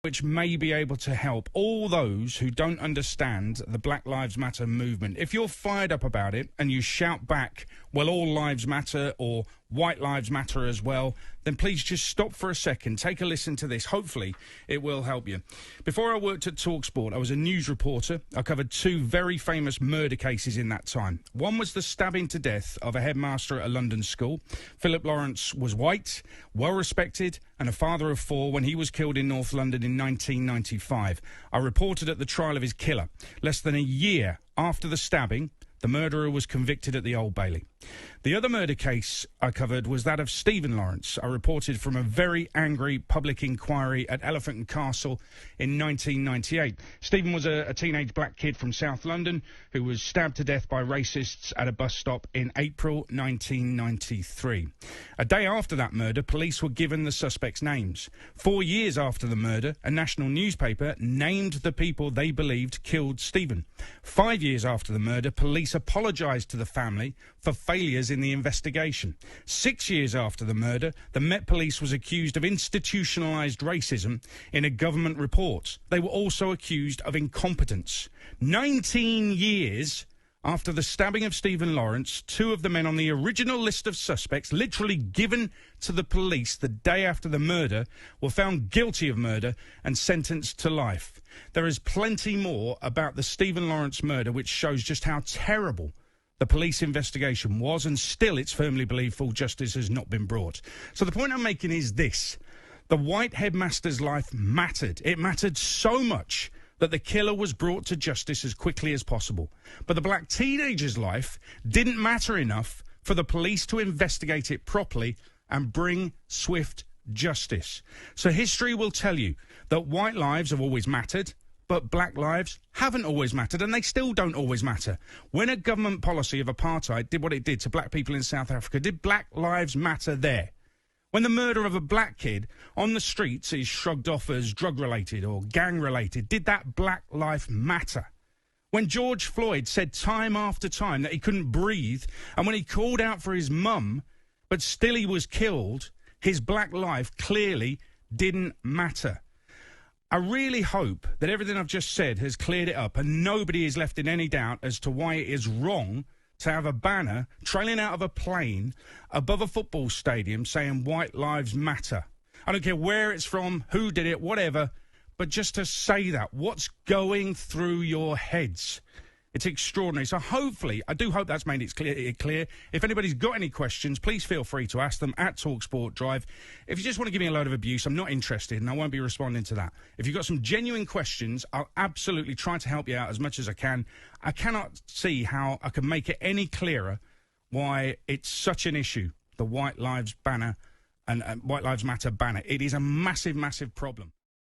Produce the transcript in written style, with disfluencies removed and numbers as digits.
which may be able to help all those who don't understand the Black Lives Matter movement. If you're fired up about it and you shout back, well, all lives matter, or white lives matter as well, then please just stop for a second, take a listen to this. Hopefully it will help you. Before I worked at TalkSport, I was a news reporter. I covered two very famous murder cases in that time. One was the stabbing to death of a headmaster at a London school. Philip Lawrence was white, well respected, and a father of four when he was killed in North London in 1995. I reported at the trial of his killer. Less than a year after the stabbing, the murderer was convicted at the Old Bailey. The other murder case I covered was that of Stephen Lawrence. I reported from a very angry public inquiry at Elephant and Castle in 1998. Stephen was a teenage black kid from South London who was stabbed to death by racists at a bus stop in April 1993. A day after that murder, police were given the suspects' names. 4 years after the murder, a national newspaper named the people they believed killed Stephen. 5 years after the murder, police apologised to the family for failures in the investigation. 6 years after the murder, the Met Police was accused of institutionalised racism in a government report. They were also accused of incompetence. 19 years after the stabbing of Stephen Lawrence, two of the men on the original list of suspects, literally given to the police the day after the murder, were found guilty of murder and sentenced to life. There is plenty more about the Stephen Lawrence murder which shows just how terrible the police investigation was, and still it's firmly believed full justice has not been brought. So the point I'm making is this. The white headmaster's life mattered. It mattered so much that the killer was brought to justice as quickly as possible. But the black teenager's life didn't matter enough for the police to investigate it properly and bring swift justice. So history will tell you that white lives have always mattered, but black lives haven't always mattered, and they still don't always matter. When a government policy of apartheid did what it did to black people in South Africa, did black lives matter there? When the murder of a black kid on the streets is shrugged off as drug-related or gang-related, did that black life matter? When George Floyd said time after time that he couldn't breathe, and when he called out for his mum, but still he was killed, his black life clearly didn't matter. I really hope that everything I've just said has cleared it up and nobody is left in any doubt as to why it is wrong to have a banner trailing out of a plane above a football stadium saying white lives matter. I don't care where it's from, who did it, whatever, but just to say that, what's going through your heads? It's extraordinary. So hopefully, I do hope that's made it clear. If anybody's got any questions, please feel free to ask them at TalkSport Drive. If you just want to give me a load of abuse, I'm not interested and I won't be responding to that. If you've got some genuine questions, I'll absolutely try to help you out as much as I can. I cannot see how I can make it any clearer why it's such an issue, the White Lives banner and White Lives Matter banner. It is a massive, massive problem.